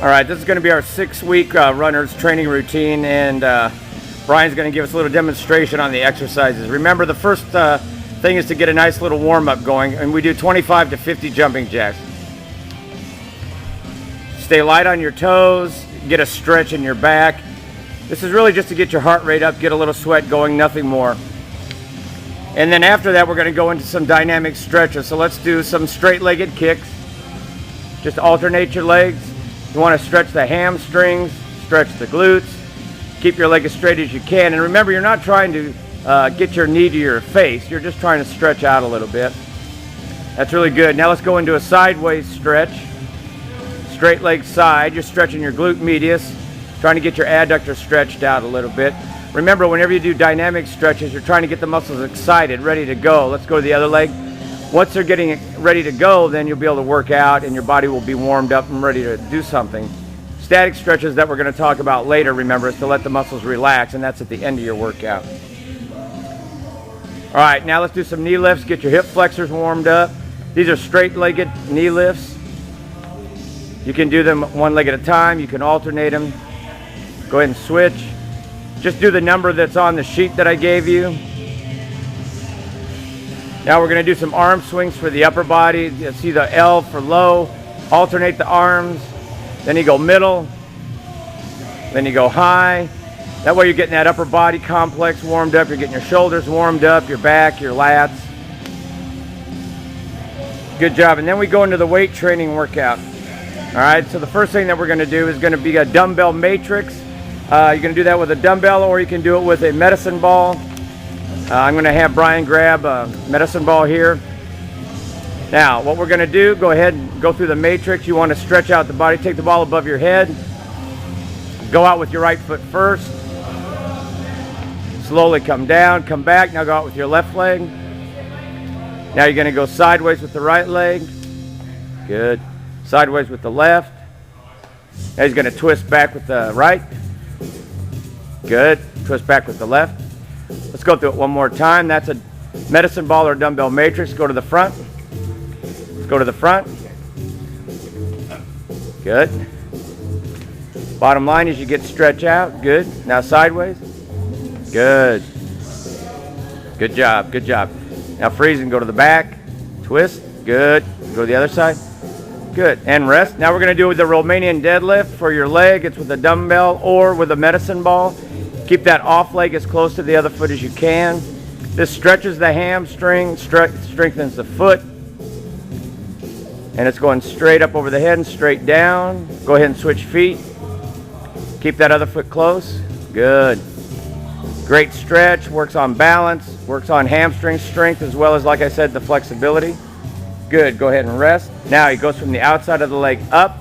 All right, this is going to be our 6-week runners training routine, and Brian's going to give us a little demonstration on the exercises. Remember, the first thing is to get a nice little warm-up going, and we do 25 to 50 jumping jacks. Stay light on your toes, get a stretch in your back. This is really just to get your heart rate up, get a little sweat going, nothing more. And then after that, we're going to go into some dynamic stretches. So let's do some straight-legged kicks. Just alternate your legs. You want to stretch the hamstrings, stretch the glutes, keep your leg as straight as you can. And remember, you're not trying to get your knee to your face. You're just trying to stretch out a little bit. That's really good. Now let's go into a sideways stretch. Straight leg side. You're stretching your glute medius, trying to get your adductor stretched out a little bit. Remember, whenever you do dynamic stretches, you're trying to get the muscles excited, ready to go. Let's go to the other leg. Once they're getting ready to go, then you'll be able to work out and your body will be warmed up and ready to do something. Static stretches that we're going to talk about later, remember, is to let the muscles relax, and that's at the end of your workout. All right, now let's do some knee lifts. Get your hip flexors warmed up. These are straight-legged knee lifts. You can do them one leg at a time. You can alternate them. Go ahead and switch. Just do the number that's on the sheet that I gave you. Now we're going to do some arm swings for the upper body. You see the L for low. Alternate the arms. Then you go middle. Then you go high. That way you're getting that upper body complex warmed up. You're getting your shoulders warmed up, your back, your lats. Good job. And then we go into the weight training workout. All right, so the first thing that we're going to do is going to be a dumbbell matrix. You're going to do that with a dumbbell, or you can do it with a medicine ball. I'm going to have Brian grab a medicine ball here. Now, what we're going to do, go ahead and go through the matrix. You want to stretch out the body. Take the ball above your head. Go out with your right foot first. Slowly come down, come back. Now go out with your left leg. Now you're going to go sideways with the right leg. Good. Sideways with the left. Now he's going to twist back with the right. Good. Twist back with the left. Let's go through it one more time. That's a medicine ball or dumbbell matrix. Go to the front. Let's go to the front. Good. Bottom line is you get stretch out. Good. Now sideways. Good. Good job. Good job. Now freeze and go to the back. Twist. Good. Go to the other side. Good. And rest. Now we're going to do the Romanian deadlift for your leg. It's with a dumbbell or with a medicine ball. Keep that off leg as close to the other foot as you can. This stretches the hamstring, strengthens the foot. And it's going straight up over the head and straight down. Go ahead and switch feet. Keep that other foot close. Good. Great stretch. Works on balance. Works on hamstring strength as well as, like I said, the flexibility. Good. Go ahead and rest. Now he goes from the outside of the leg up.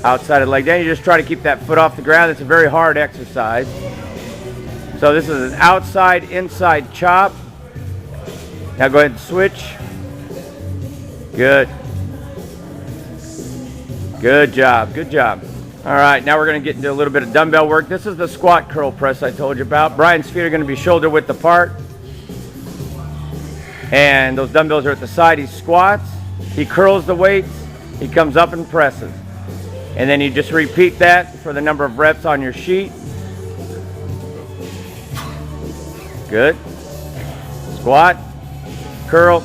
Outside of the leg down. You just try to keep that foot off the ground. It's a very hard exercise. So this is an outside inside chop. Now go ahead and switch. Good. Good job. Good job. All right, now we're going to get into a little bit of dumbbell work. This is the squat curl press I told you about. Brian's feet are going to be shoulder width apart. And those dumbbells are at the side. He squats. He curls the weights. He comes up and presses. And then you just repeat that for the number of reps on your sheet. Good. Squat, curl,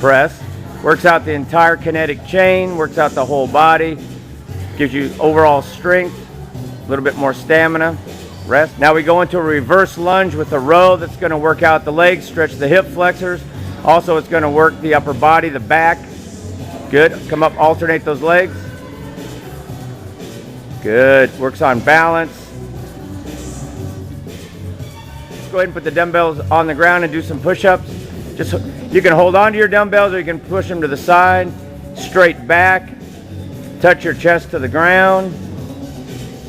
press. Works out the entire kinetic chain, works out the whole body, gives you overall strength, a little bit more stamina. Rest. Now we go into a reverse lunge with a row that's going to work out the legs, stretch the hip flexors. Also, it's going to work the upper body, the back. Good. Come up, alternate those legs. Good. Works on balance. Go ahead and put the dumbbells on the ground and do some push-ups. You can hold on to your dumbbells or you can push them to the side. Straight back. Touch your chest to the ground.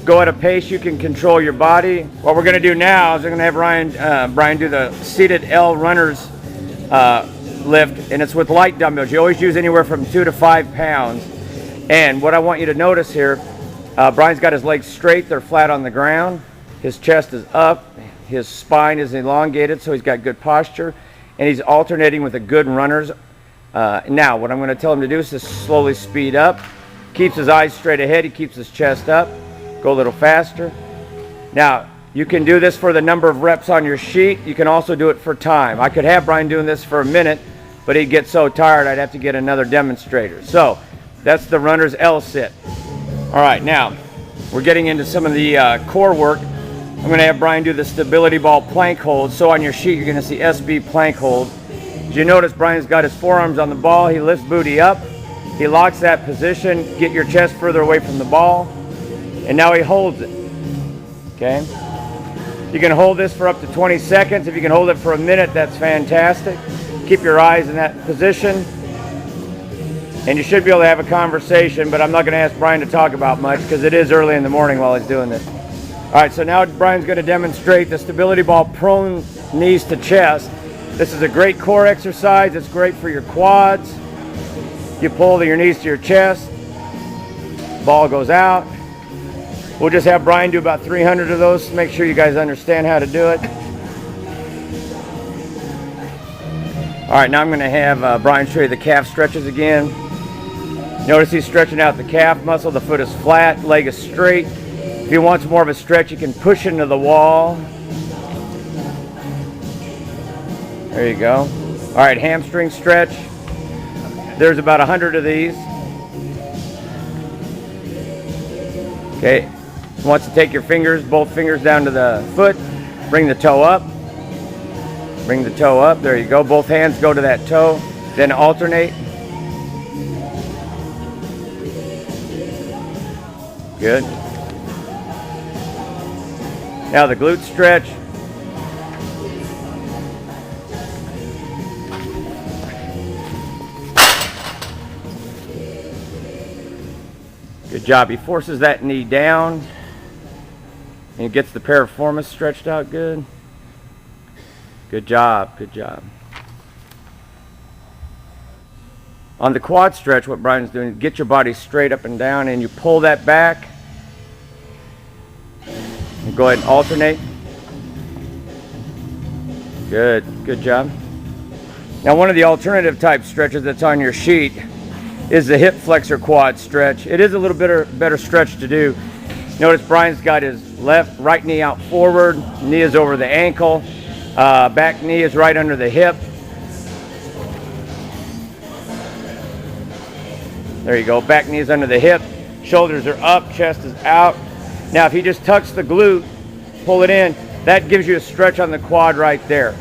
Go at a pace you can control your body. What we're going to do now is we're going to have Brian do the seated L runners lift, and it's with light dumbbells. You always use anywhere from 2 to 5 pounds. And what I want you to notice here, Brian's got his legs straight, they're flat on the ground. His chest is up, his spine is elongated, so he's got good posture, and he's alternating with a good runner's. Now, what I'm going to tell him to do is to slowly speed up, Keeps his eyes straight ahead. He keeps his chest up. Go a little faster. Now, you can do this for the number of reps on your sheet. You can also do it for time. I could have Brian doing this for a minute, but he'd get so tired I'd have to get another demonstrator. So, that's the runner's Lsit. All right, now, we're getting into some of the core work. I'm going to have Brian do the stability ball plank hold. So on your sheet, you're going to see SB plank hold. As you notice, Brian's got his forearms on the ball. He lifts booty up. He locks that position. Get your chest further away from the ball. And now he holds it. Okay? You can hold this for up to 20 seconds. If you can hold it for a minute, that's fantastic. Keep your eyes in that position. And you should be able to have a conversation, but I'm not going to ask Brian to talk about much because it is early in the morning while he's doing this. All right, so now Brian's going to demonstrate the stability ball prone knees to chest. This is a great core exercise. It's great for your quads. You pull your knees to your chest. Ball goes out. We'll just have Brian do about 300 of those to make sure you guys understand how to do it. All right, now I'm going to have Brian show you the calf stretches again. Notice he's stretching out the calf muscle. The foot is flat, leg is straight. If he wants more of a stretch, you can push into the wall. There you go. All right, hamstring stretch. There's about 100 of these. Okay, he wants to take your fingers, both fingers down to the foot. Bring the toe up. Bring the toe up. There you go. Both hands go to that toe. Then alternate. Good. Now the glute stretch. Good job. He forces that knee down and gets the piriformis stretched out good. Good job. Good job. On the quad stretch, what Brian's doing is get your body straight up and down, and you pull that back. And go ahead and alternate. Good. Good job. Now, one of the alternative type stretches that's on your sheet is the hip flexor quad stretch. It is a little bit better stretch to do. Notice Brian's got his right knee out forward, knee is over the ankle, back knee is right under the hip. There you go, back knee is under the hip, shoulders are up, chest is out. Now if he just tucks the glute, pull it in, that gives you a stretch on the quad right there.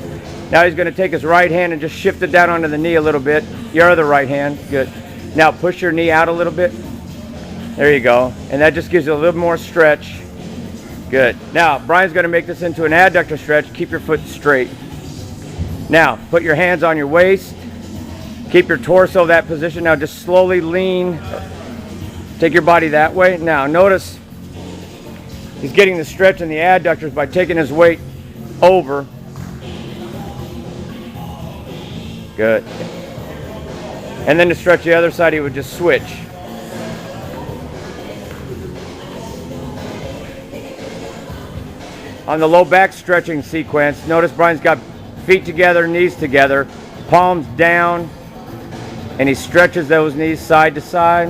Now he's going to take his right hand and just shift it down onto the knee a little bit. Your other right hand, good. Now push your knee out a little bit. There you go. And that just gives you a little more stretch. Good. Now, Brian's going to make this into an adductor stretch. Keep your foot straight. Now, put your hands on your waist. Keep your torso that position. Now, just slowly lean. Take your body that way. Now, notice he's getting the stretch in the adductors by taking his weight over. Good. And then to stretch the other side, he would just switch. On the low back stretching sequence, notice Brian's got feet together, knees together, palms down, and he stretches those knees side to side.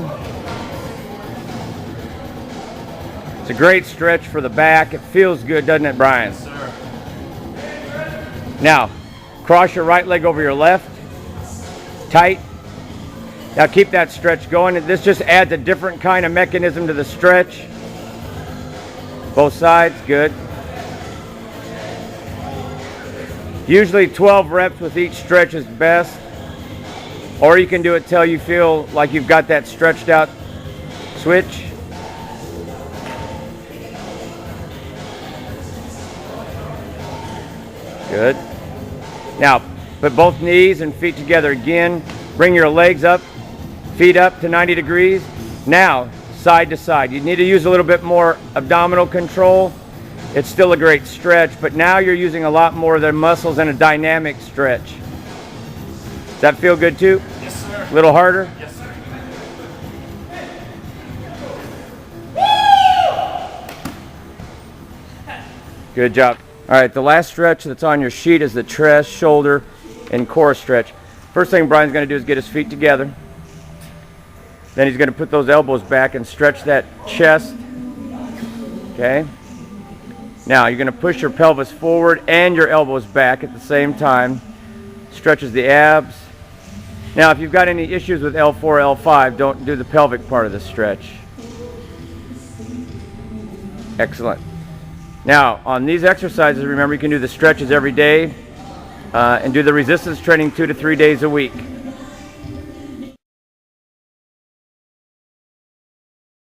It's a great stretch for the back. It feels good, doesn't it, Brian? Yes, sir. Now, cross your right leg over your left. Tight. Now keep that stretch going. This just adds a different kind of mechanism to the stretch. Both sides, good. Usually 12 reps with each stretch is best. Or you can do it till you feel like you've got that stretched out switch. Good. Now, put both knees and feet together again. Bring your legs up, feet up to 90 degrees. Now, side to side. You need to use a little bit more abdominal control. It's still a great stretch, but now you're using a lot more of the muscles in a dynamic stretch. Does that feel good too? Yes, sir. A little harder? Yes, sir. Good job. All right, the last stretch that's on your sheet is the chest, shoulder, and core stretch. First thing Brian's going to do is get his feet together. Then he's going to put those elbows back and stretch that chest. Okay. Now you're going to push your pelvis forward and your elbows back at the same time. Stretches the abs. Now if you've got any issues with L4, L5, don't do the pelvic part of the stretch. Excellent. Now on these exercises, remember you can do the stretches every day and do the resistance training 2 to 3 days a week.